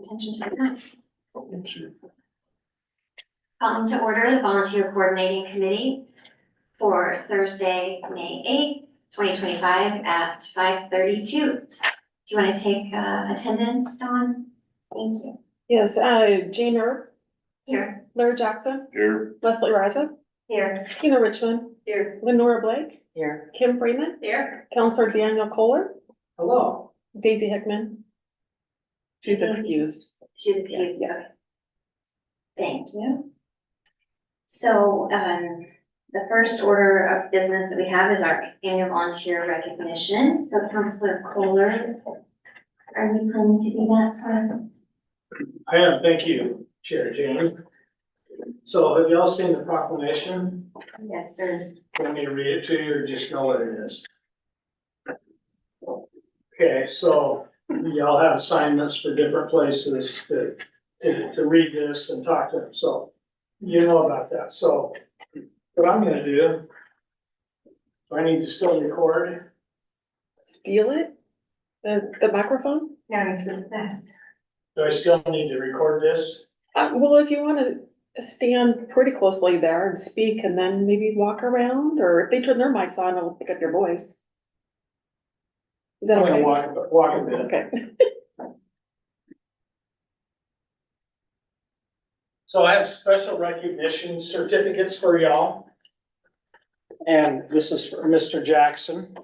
attention to the time. Calling to order the Volunteer Coordinating Committee for Thursday, May 8th, 2025 at 5:32. Do you want to take attendance, Dawn? Thank you. Yes, Jane Erb, Here. Larry Jackson, Here. Leslie Riser, Here. Tina Richmond, Here. Lenora Blake, Here. Kim Freeman, Here. Counselor Daniel Kohler, Hello. Daisy Hickman. She's excused. She's excused, okay. Thank you. So, the first order of business that we have is our annual volunteer recognition. So Counselor Kohler, are you planning to do that for us? I am, thank you, Chair Jamie. So have y'all seen the proclamation? Yes, sir. Want me to read it to you or just know what it is? Okay, so y'all have assignments for different places to read this and talk to them, so you know about that. So what I'm gonna do, do I need to still record? Steal it? The microphone? No, it's the best. Do I still need to record this? Well, if you wanna stand pretty closely there and speak and then maybe walk around, or if they turn their mics on, it'll pick up your voice. Is that I'm gonna okay? walk a bit. Okay. So I have special recognition certificates for y'all. And this is for Mr. Jackson.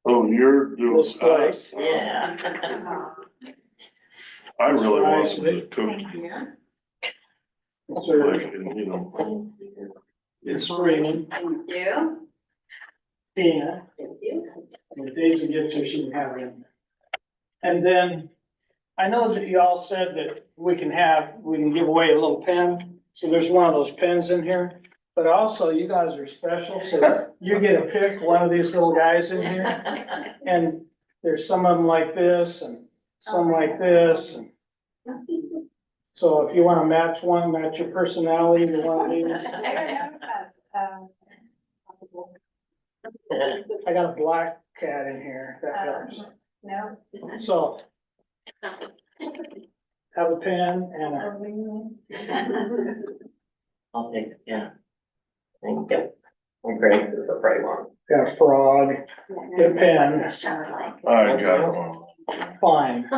Oh, you're doing This place. that. Yeah. I really want Nice, some mate. cookies. So Like, you know, it's Freeman, Thank you. Tina, Thank you. and Daisy gets her, she can have them. And then I know that you all said that we can give away a little pen. So there's one of those pens in here. But also you guys are special, so you get to pick one of these little guys in here. And there's some of them like this and some like this. And so if you want to match your personality to one of these. I got a black cat in here, if that helps. No. So have a pen and a, I'll take it, yeah. Thank you. I'm great for the right one. got a frog, get a pen, I got one. fine.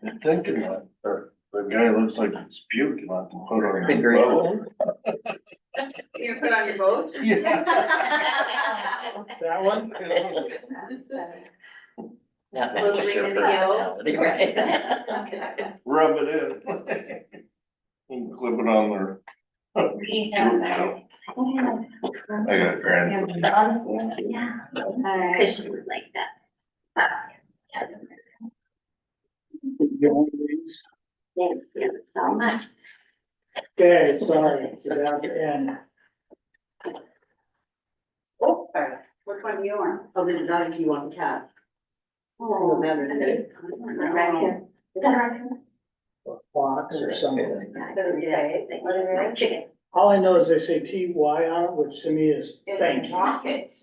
You're thinking that, the guy looks like he's puking, I can put on The your green boat. one? You put on your boat? Yeah. That one? That Little matches your ring in the gills. personality, right? Rub it in. And clip it on there. He's down there. I got a grand. Yeah. Cause she would like that. Get one of these. Thank you so much. Okay, sorry, it's down the end. Oh, sorry. Which one do you want? Oh, this is not if you want the cat. Oh, Remember the right here. Is that right? Or fox or something. Yeah. Chicken. All I know is they say TY on it, which to me is thank you. Rocket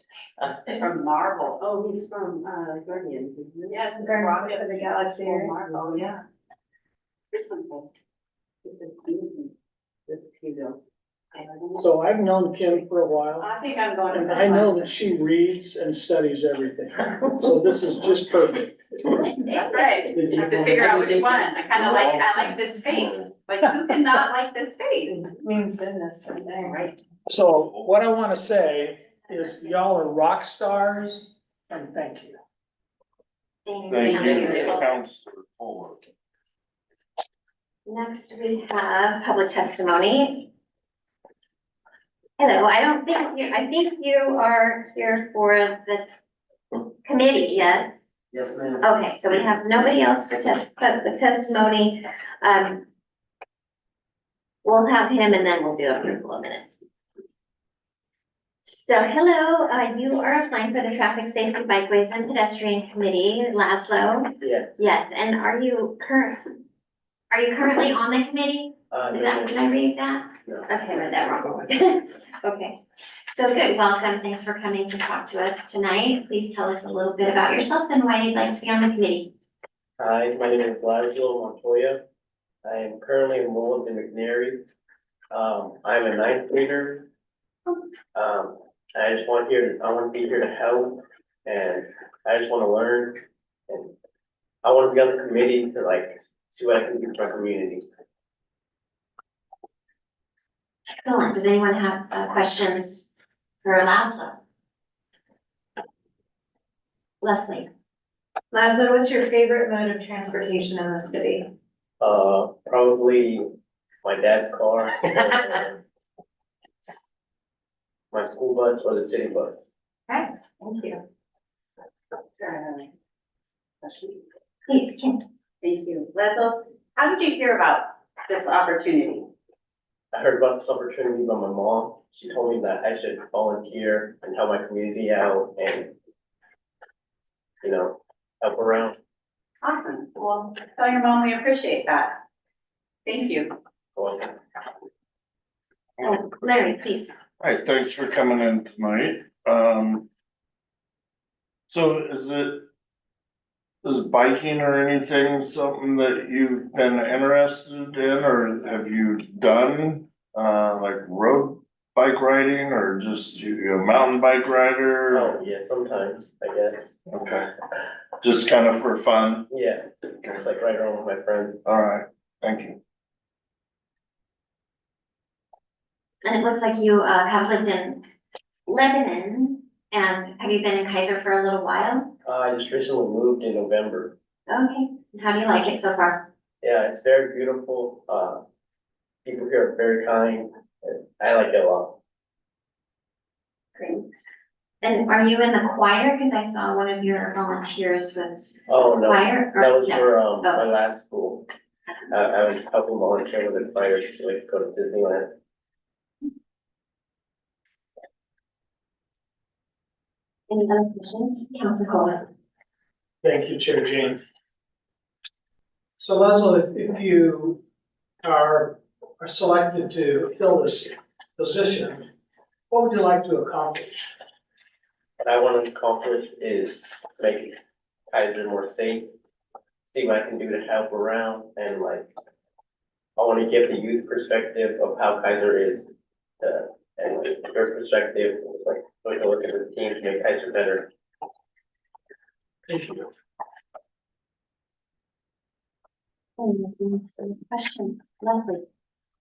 from Marvel. Oh, he's from, Guardians, isn't he? Yes, it's Rocket for the Galaxy. Marvel, yeah. This one's like, this is easy. This is Hugo. So I've known Kim for a while, I think I'm going. and I know that she reads and studies everything. So this is just perfect. That's right. You have to figure out which one. I like this face. Like, who cannot like this face? Means business right there, right? So what I want to say is y'all are rock stars and thank you. Thank you, Counselor Fuller. Next, we have public testimony. Hello, I think you are here for the committee, yes? Yes, ma'am. Okay, so we have nobody else for public testimony. We'll have him and then we'll do a couple of minutes. So hello, you are applying for the Traffic Safety Bikeways and Pedestrian Committee, Laszlo? Yeah. Yes, and are you currently on the committee? Is that, did I read that? No. Okay, I read that wrong. Okay, So good, welcome. Thanks for coming to talk to us tonight. Please tell us a little bit about yourself and why you'd like to be on the committee. Hi, my name is Laszlo Montoya. I am currently enrolled in McNary. I'm a ninth grader. I want to be here to help, and I just want to learn. And I want to be on the committee to like see what I can do for my community. Excellent. Does anyone have questions for Laszlo? Leslie? Laszlo, what's your favorite mode of transportation in the city? Probably my dad's car, or my school bus, or the city bus. Okay, thank you. Question? Please, Kim. Thank you. Laszlo, how did you hear about this opportunity? I heard about this opportunity from my mom. She told me that I should volunteer and help my community out and, you know, help around. Awesome. Well, tell your mom we appreciate that. Thank you. Well, Larry, please. Hi, thanks for coming in tonight. So is biking or anything something that you've been interested in, or have you done, like road bike riding, or just you a mountain bike rider? oh, yeah, sometimes, I guess. Okay, just kind of for fun. Yeah, just like right around with my friends. All right, thank you. And it looks like you have lived in Lebanon, and have you been in Kaiser for a little while? I just recently moved in November. Okay, and how do you like it so far? Yeah, it's very beautiful. People here are very kind. I like it a lot. Great. And are you in the choir? Because I saw one of your volunteers was Oh, no, choir. or- that was no. for, my last school. I was helping volunteer with the choir so I could go to Disneyland. Any other questions? Council Kohler? Thank you, Chair Jane. So Leslie, if you are selected to fill this position, what would you like to accomplish? What I want to accomplish is make Kaiser more safe, see what I can do to help around, and like, I want to give the youth perspective of how Kaiser is, and like, their perspective, like, we can look at the team to make Kaiser better. Thank you. Any questions? Leslie?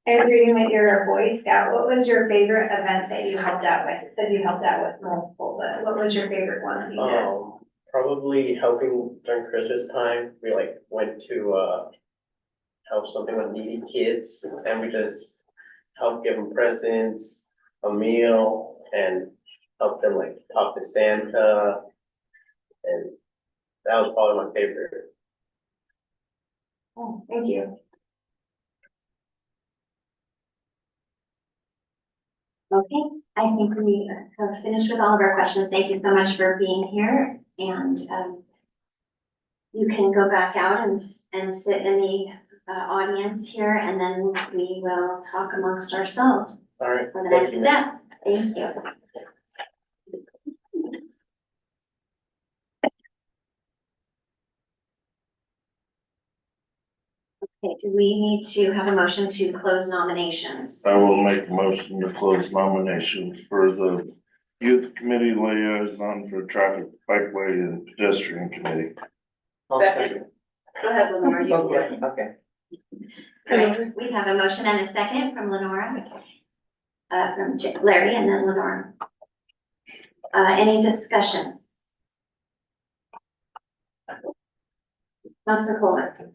Andrew, you met you're a Boy Scout. What was your favorite event that you helped out with? Said you helped out with multiple, but what was your favorite one that you did? Probably helping during Christmas time. We like went to help something with needy kids, and we just helped give them presents, a meal, and help them like talk to Santa. And that was probably my favorite. Oh, thank you. Okay, I think we have finished with all of our questions. Thank you so much for being here, and you can go back out and sit in the audience here, and then we will talk amongst ourselves All right. for the thank next you. step. Thank you. Okay, do we need to have a motion to close nominations? I will make a motion to close nominations for the youth committee liaison for traffic, bikeway and pedestrian committee. I'll second. Go ahead, Lenore, you Okay, can. okay. All right, we have a motion and a second from Lenora, from Larry and then Lenora. Any discussion? Councilor Kohler?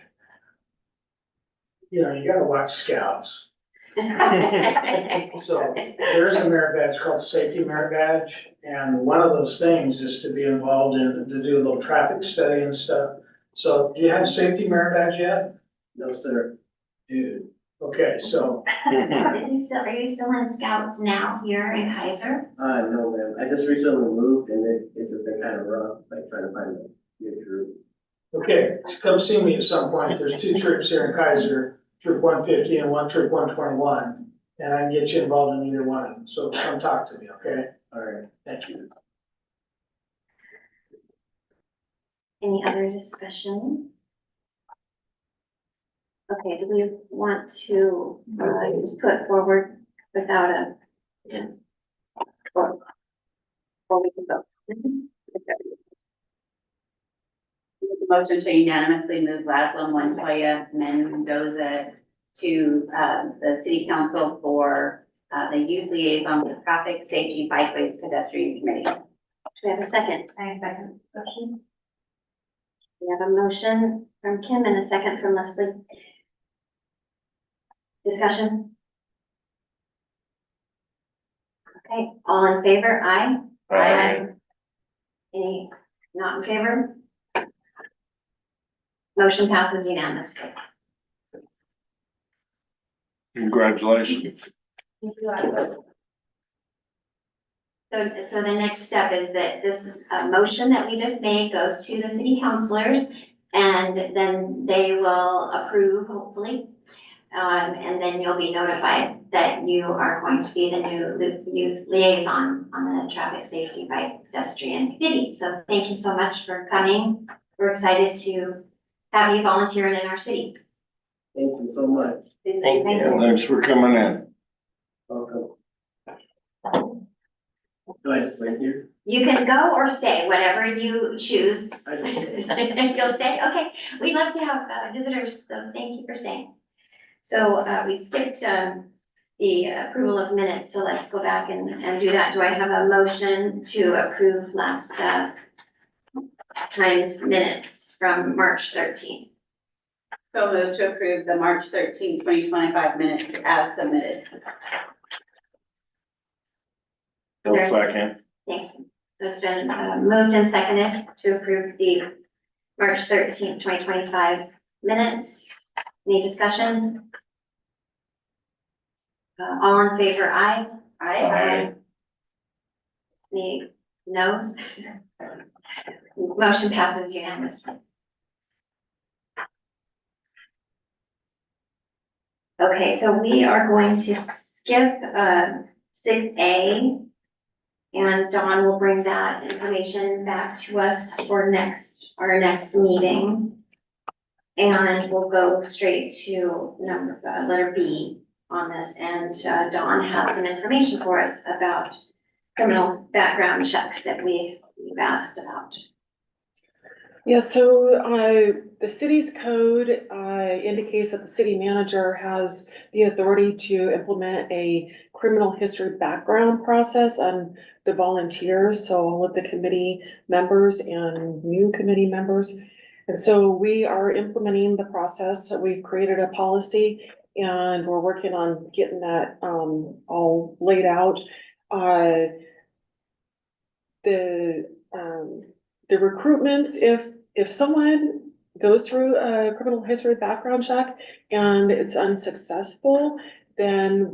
You know, you gotta watch Scouts. Okay. So there is a merit badge called safety merit badge, and one of those things is to be involved in, to do a little traffic study and stuff. So do you have a safety merit badge yet? No, sir. Dude, okay, so, Is he still, are you still in Scouts now here in Kaiser? No, ma'am. I just recently moved and it's been kind of rough, like trying to find a new group. okay, come see me at some point. There's two trips here in Kaiser, Troop 150 and one Troop 121. And I can get you involved in either one, so come talk to me, okay? All right, thank you. Any other discussion? Okay, do we want to, just put forward without a, or we can vote? Motion to unanimously move Laszlo Montoya Mendoza to, the city council for, the youth liaison for traffic safety bikeways pedestrian committee. Do we have a second? I second motion. We have a motion from Kim and a second from Leslie. Discussion? Okay, all in favor, aye? Any not in favor? Motion passes unanimously. Congratulations. So the next step is that this motion that we just made goes to the city councilors, and then they will approve, hopefully. And then you'll be notified that you are going to be the new youth liaison on the traffic safety by pedestrian committee. So thank you so much for coming. We're excited to have you volunteering in our city. Thank you so much. Thank you. Thanks for coming in. Welcome. Do I just wait here? You can go or stay, whatever you choose. I just- You'll stay? Okay. We'd love to have visitors, so thank you for staying. So we skipped the approval of minutes, so let's go back and do that. Do I have a motion to approve last time's minutes from March 13th? So move to approve the March 13, 2025 minutes as submitted. One second. Thank you. It's been moved and seconded to approve the March 13th, 2025 minutes. Any discussion? All in favor, aye? Aye. Any noes? Motion passes unanimously. Okay, so we are going to skip 6A. And Dawn will bring that information back to us for our next meeting. And we'll go straight to letter B on this, and Dawn has some information for us about criminal background checks that we've asked about. Yeah, so the city's code indicates that the city manager has the authority to implement a criminal history background process on the volunteers, so all of the committee members and new committee members. And so we are implementing the process. We've created a policy and we're working on getting that all laid out. The recruitments, if someone goes through a criminal history background check and it's unsuccessful, then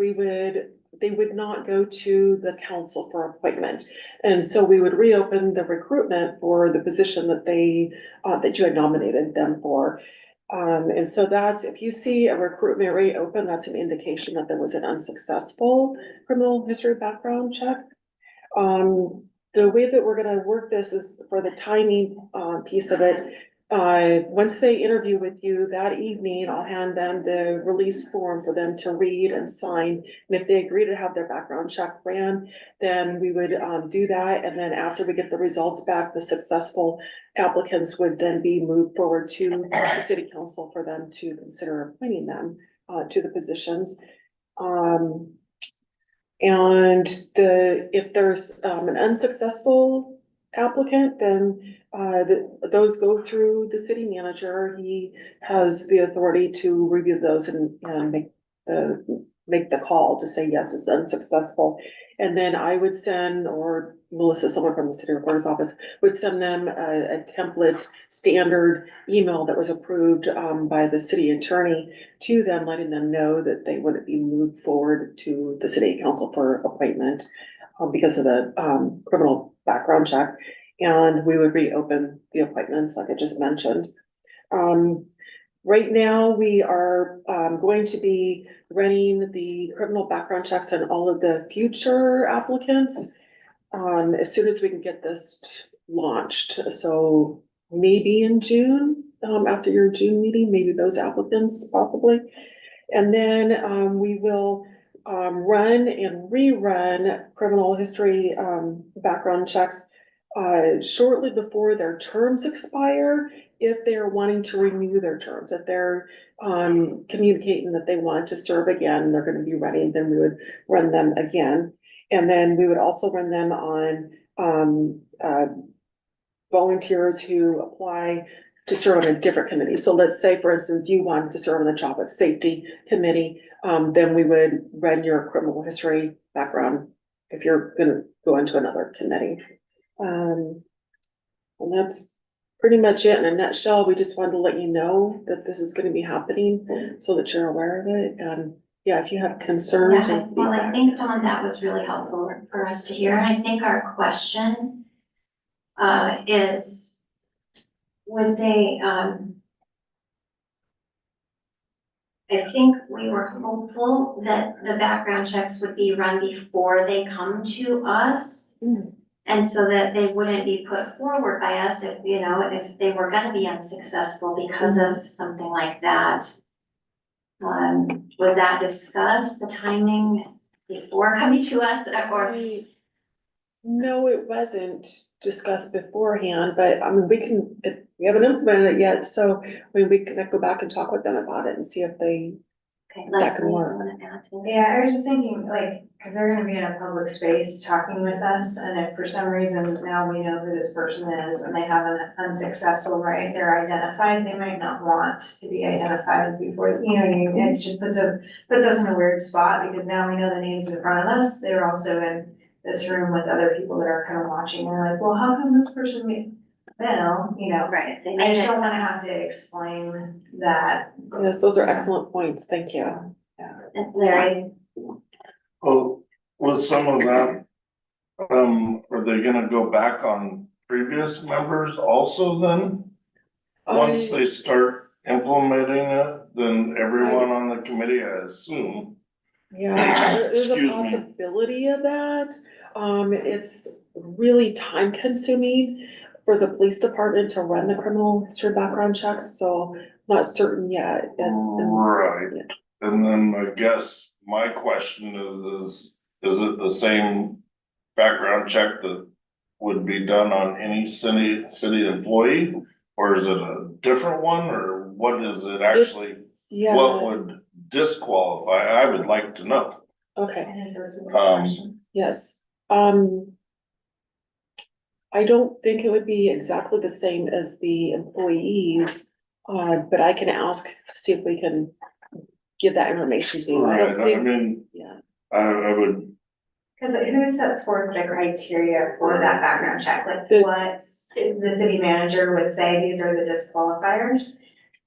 they would not go to the council for appointment. And so we would reopen the recruitment for the position that that you had nominated them for. And so that's, if you see a recruitment reopen, that's an indication that there was an unsuccessful criminal history background check. The way that we're gonna work this is for the timing piece of it. Once they interview with you that evening, I'll hand them the release form for them to read and sign. And if they agree to have their background check ran, then we would do that. And then after we get the results back, the successful applicants would then be moved forward to the city council for them to consider appointing them to the positions. And if there's an unsuccessful applicant, then those go through the city manager. He has the authority to review those and make the call to say, yes, it's unsuccessful. And then I would send, or Melissa, someone from the city recorder's office, would send them a template standard email that was approved by the city attorney to them, letting them know that they wouldn't be moved forward to the city council for appointment because of the criminal background check. And we would reopen the appointments like I just mentioned. Right now, we are going to be running the criminal background checks on all of the future applicants. As soon as we can get this launched, so maybe in June, after your June meeting, maybe those applicants possibly. And then we will run and rerun criminal history background checks shortly before their terms expire, if they're wanting to renew their terms. If they're communicating that they want to serve again, they're gonna be ready, then we would run them again. And then we would also run them on volunteers who apply to serve on a different committee. So let's say, for instance, you wanted to serve on the traffic safety committee, then we would run your criminal history background if you're gonna go into another committee. And that's pretty much it in a nutshell. We just wanted to let you know that this is gonna be happening so that you're aware of it. And yeah, if you have concerns Yeah, or well, I feedback. think, Dawn, that was really helpful for us to hear, and I think our question is, would they, I think we were hopeful that the background checks would be run before they come to us. Mm. And so that they wouldn't be put forward by us if, you know, if they were gonna be unsuccessful because of something like that. Was that discussed, the timing before coming to us, or? No, it wasn't discussed beforehand, but I mean, we haven't implemented it yet, so I mean, we can go back and talk with them about it and see if they, Okay, That Leslie, can you work. wanna add to it? Yeah, I was just thinking, like, cause they're gonna be in a public space talking with us, and if for some reason now we know who this person is and they have an unsuccessful, right, they're identified, they might not want to be identified before, you know, it just puts us in a weird spot, because now we know the names in front of us, they're also in this room with other people that are kind of watching, and like, well, how come this person, you know, Right, they I made just it, don't wanna have to explain that. yes, those are excellent points, thank you. Larry, Well, with some of that, are they gonna go back on previous members also then? Once I- they start implementing it, then everyone on the committee, I assume. Yeah, there's a Excuse me. possibility of that. It's really time consuming for the police department to run the criminal history background checks, so not certain yet. Right, and then I guess my question is it the same background check that would be done on any city employee? Or is it a different one, or what is it actually, Yeah, what would disqualify? I would like to know. okay. I think those are the Um, questions. Yes, I don't think it would be exactly the same as the employees, but I can ask to see if we can give that information to you. I don't Right, I think, mean, yeah, I would, Cause who sets forth the criteria for that background check? Like The- what is the city manager would say, these are the disqualifiers?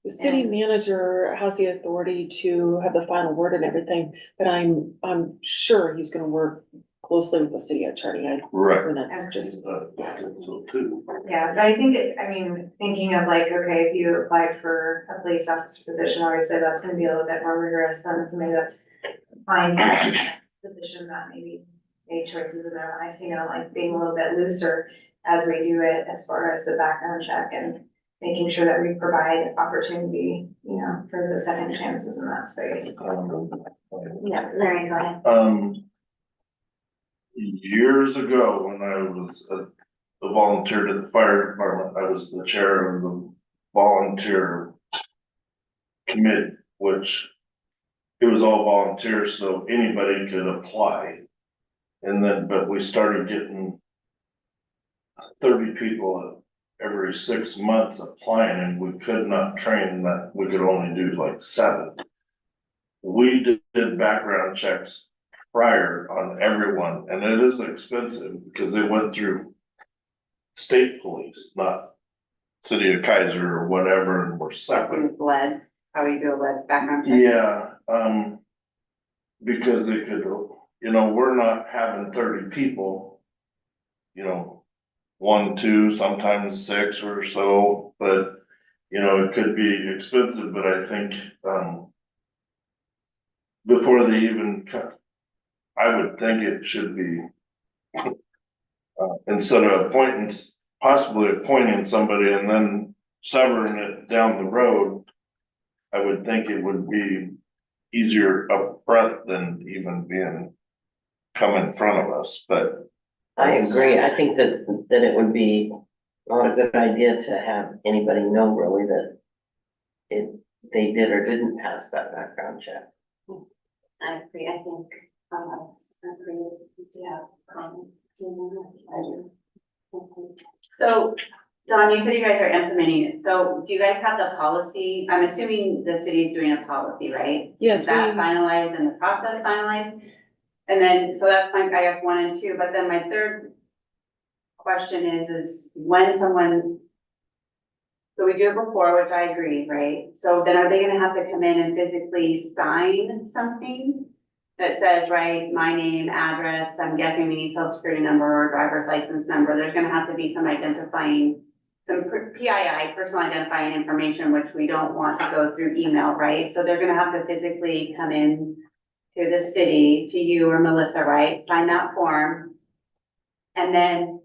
the city manager has the authority to have the final word and everything, but I'm sure he's gonna work closely with the city attorney. right. And that's just, So too. Yeah, but I think thinking of like, okay, if you applied for a police officer position, obviously that's gonna be a little bit more rigorous than somebody that's applying for a position that maybe made choices in their life, you know, like being a little bit looser as we do it as far as the background check and making sure that we provide opportunity, you know, for the second chances in that space. yeah, Larry, go ahead. Years ago, when I was a volunteer at the fire department, I was the chair of the volunteer committee, which it was all volunteers, so anybody could apply. And then, but we started getting 30 people every 6 months applying, and we could not train that, we could only do like 7. We did background checks prior on everyone, and it is expensive because they went through state police, not city of Kaiser or whatever, and we're separate. Lead, how you do a lead background check. Yeah, because they could, you know, we're not having 30 people, you know, 1, 2, sometimes 6 or so, but you know, it could be expensive, but I think, before they even I would think it should be, instead of possibly appointing somebody and then severing it down the road, I would think it would be easier up front than even come in front of us, but. I agree, I think that it would be not a good idea to have anybody know really that they did or didn't pass that background check. I agree, I think, I agree, yeah, comments. I do. So, Dawn, you said you guys are implementing it, so do you guys have the policy? I'm assuming the city's doing a policy, right? Yes, Is that we- finalized and the process finalized? And then, so that's my, I guess, 1 and 2, but then my third question is when someone, so we do it before, which I agree, right? So then are they gonna have to come in and physically sign something that says, right, my name, address, I'm guessing we need social security number or driver's license number, there's gonna have to be some identifying, some PII, personal identifying information, which we don't want to go through email, right? So they're gonna have to physically come in to the city, to you or Melissa, right, sign that form. And then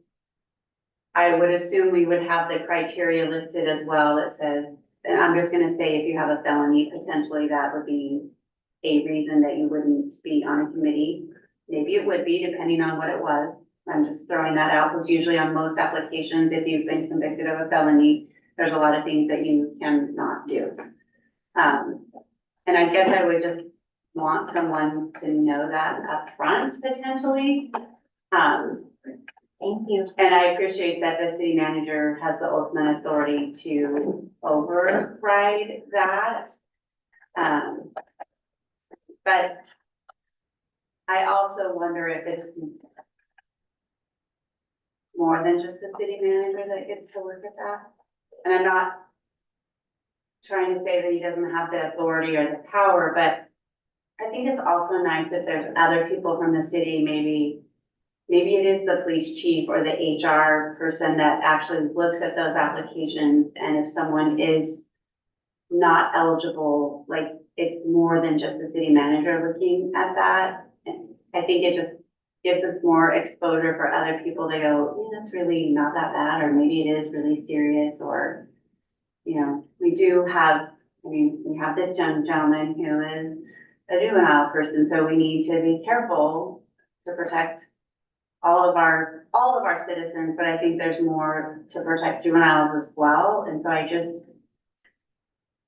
I would assume we would have the criteria listed as well that says, and I'm just gonna say, if you have a felony, potentially that would be a reason that you wouldn't be on a committee. Maybe it would be, depending on what it was. I'm just throwing that out, because usually on most applications, if you've been convicted of a felony, there's a lot of things that you cannot do. And I guess I would just want someone to know that up front potentially. Thank you. And I appreciate that the city manager has the ultimate authority to override that. But I also wonder if it's more than just the city manager that gets to look at that. And I'm not trying to say that he doesn't have the authority or the power, but I think it's also nice if there's other people from the city, maybe it is the police chief or the HR person that actually looks at those applications, and if someone is not eligible, like, it's more than just the city manager looking at that. And I think it just gives us more exposure for other people to go, yeah, that's really not that bad, or maybe it is really serious, or, you know, we do have, I mean, we have this young gentleman who is a juvenile person, so we need to be careful to protect all of our citizens, but I think there's more to protect juveniles as well. And so I just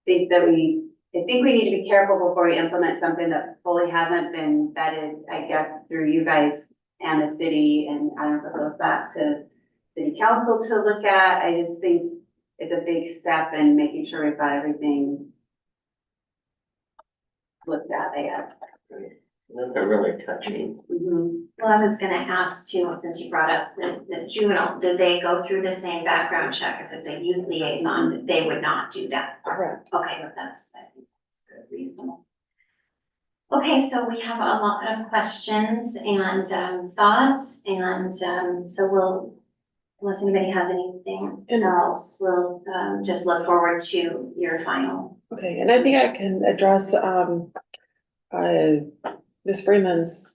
think that I think we need to be careful before we implement something that fully hasn't been vetted, I guess, through you guys and the city. And I don't know if it goes back to city council to look at. I just think it's a big step in making sure we've got everything looked at, I guess. That's a really touchy. Mhm. Well, I was gonna ask too, since you brought up the juvenile, did they go through the same background check? If it's a youth liaison, they would not do that. Correct. Okay, I think that's reasonable. Okay, so we have a lot of questions and thoughts, and so unless anybody has anything else, we'll just look forward to your final. Okay, and I think I can address, Ms. Freeman's,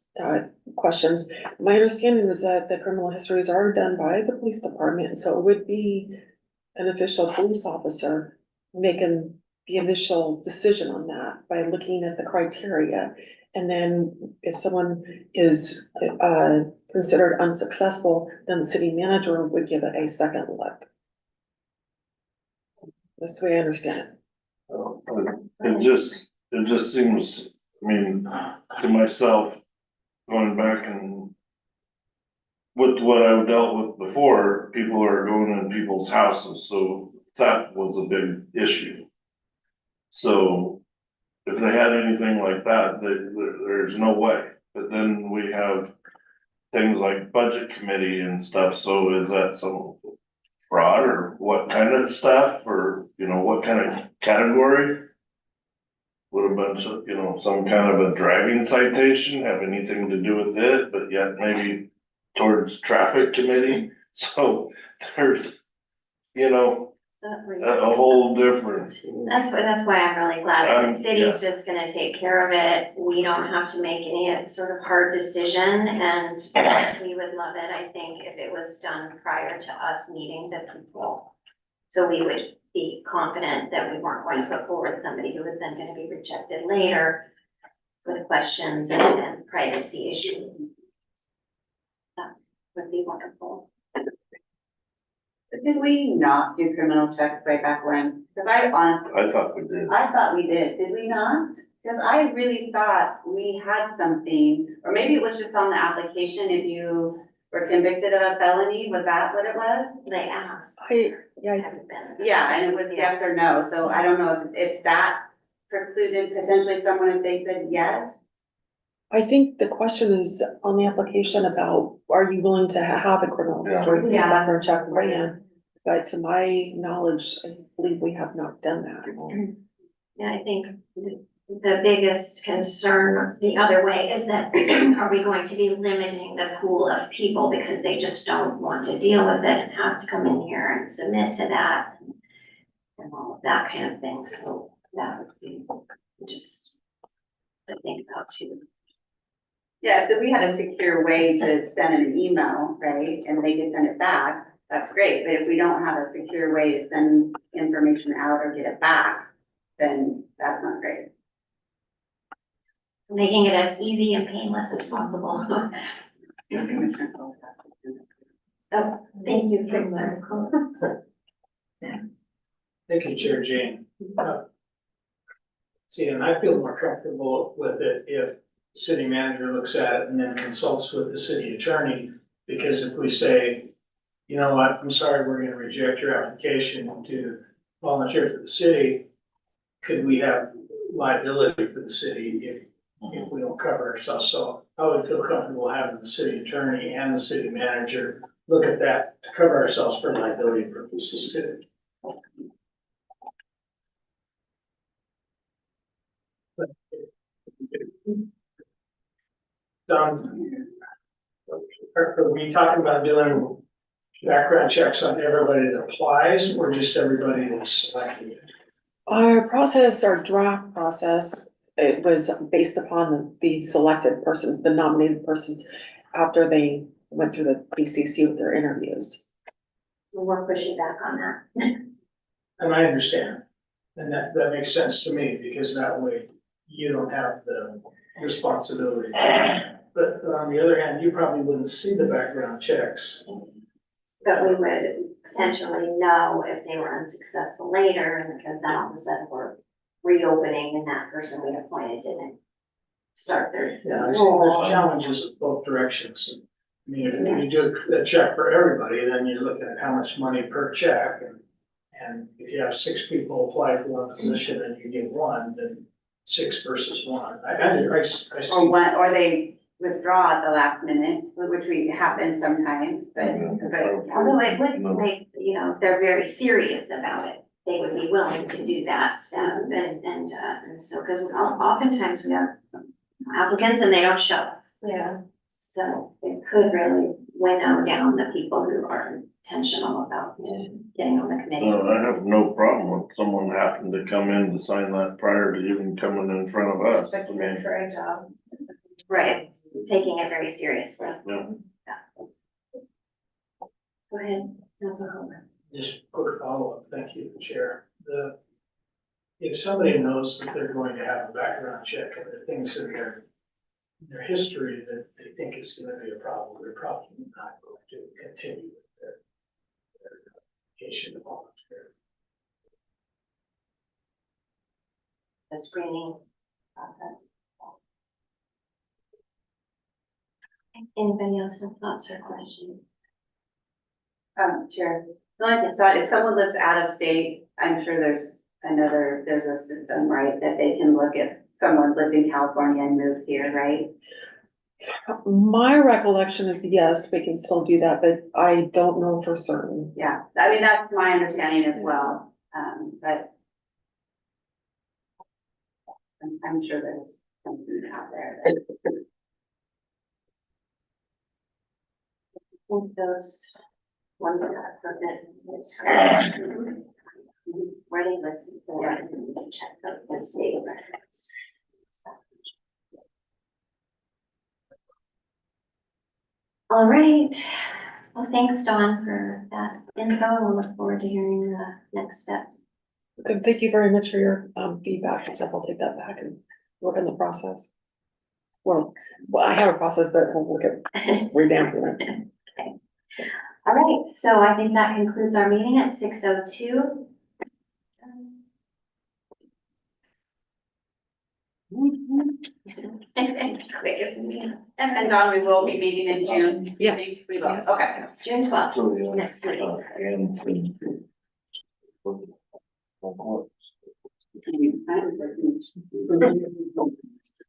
questions. My understanding is that the criminal histories are done by the police department, and so it would be an official police officer making the initial decision on that by looking at the criteria. And then if someone is, considered unsuccessful, then the city manager would give it a second look. That's the way I understand it. It just seems, I mean, to myself, going back and with what I've dealt with before, people are going in people's houses, so theft was a big issue. So if they had anything like that, there's no way. But then we have things like budget committee and stuff, so is that some fraud or what kind of stuff, or, you know, what kind of category? Would a bunch of, you know, some kind of a driving citation have anything to do with it, but yet maybe towards traffic committee? So there's, you know, a whole different. That's why I'm really glad that the Yeah. city's just gonna take care of it. We don't have to make any sort of hard decision, and we would love it, I think, if it was done prior to us meeting the people. So we would be confident that we weren't going to put forward somebody who was then gonna be rejected later with questions and privacy issues. That would be wonderful. Did we not do criminal checks right back when? Cause I honestly, I thought we did. I thought we did we not? Cause I really thought we had something, or maybe it was just on the application if you were convicted of a felony, was that what it was? They asked. Yeah, Haven't been. Yeah, and it was yes or no, so I don't know if that precluded potentially someone if they said yes. I think the question is on the application about, are you willing to have a criminal Yeah. history Yeah. background check ran? But to my knowledge, I believe we have not done that. Yeah, I think the biggest concern the other way is that are we going to be limiting the pool of people because they just don't want to deal with it and have to come in here and submit to that and all of that kind of thing, so that would be just to think about too. Yeah, if we had a secure way to send an email, right, and they could send it back, that's great, but if we don't have a secure way to send information out or get it back, then that's not great. Making it as easy and painless as possible. Oh, thank you for that. Thank you, Chair Jane. See, and I feel more comfortable with it if the city manager looks at it and then consults with the city attorney. Because if we say, you know what, I'm sorry, we're gonna reject your application to volunteer for the city, could we have liability for the city if we don't cover ourselves? So I would feel comfortable having the city attorney and the city manager look at that to cover ourselves for liability purposes too. Are we talking about doing background checks on everybody that applies or just everybody that's selected? Our process, our draft process, it was based upon the selected persons, the nominated persons, after they went through the BCC with their interviews. We're pushing back on that. And I understand, and that makes sense to me, because that way you don't have the responsibility. But on the other hand, you probably wouldn't see the background checks. But we would potentially know if they were unsuccessful later, and because then all of a sudden we're reopening and that person we appointed didn't start their Yeah, I see role. there's challenges both directions. I mean, if you do a check for everybody, then you're looking at how much money per check, and if you have 6 people apply for one position and you get one, then 6 versus 1. I see. Or they withdraw at the last minute, which happens sometimes, but. Although it would make, you know, if they're very serious about it, they would be willing to do that step and so, because oftentimes we have applicants and they don't show up. Yeah. So it could really winnow down the people who are intentional about getting on the committee. I have no problem with someone having to come in to sign that prior to even coming in front of us. I mean, For a job. Right, taking it very seriously. Yeah. Go ahead, Councilor Homer. Just quick follow-up, thank you, Chair. If somebody knows that they're going to have a background check and there are things in their history that they think is gonna be a problem, they're probably not going to continue with their application to volunteer. The screening process. Anybody else have thoughts or questions? Chair, the only thought, if someone lives out of state, I'm sure there's a system, right, that they can look at someone lived in California and moved here, right? My recollection is yes, we can still do that, but I don't know for certain. Yeah, I mean, that's my understanding as well, but I'm sure there's something out there that. I think those ones that are forbidden, it's correct. where they live before, and then we can check the state records. All right, well, thanks, Dawn, for that info. We'll look forward to hearing the next steps. Good, thank you very much for your feedback and stuff. I'll take that back and work on the process. Well, I have a process, but we'll look at revamping it. All right, so I think that concludes our meeting at 6:02. Quick as me. And then Dawn, we will be meeting in June. Yes. We will, Yes, okay. yes. June 12th, So, yeah. next meeting. And.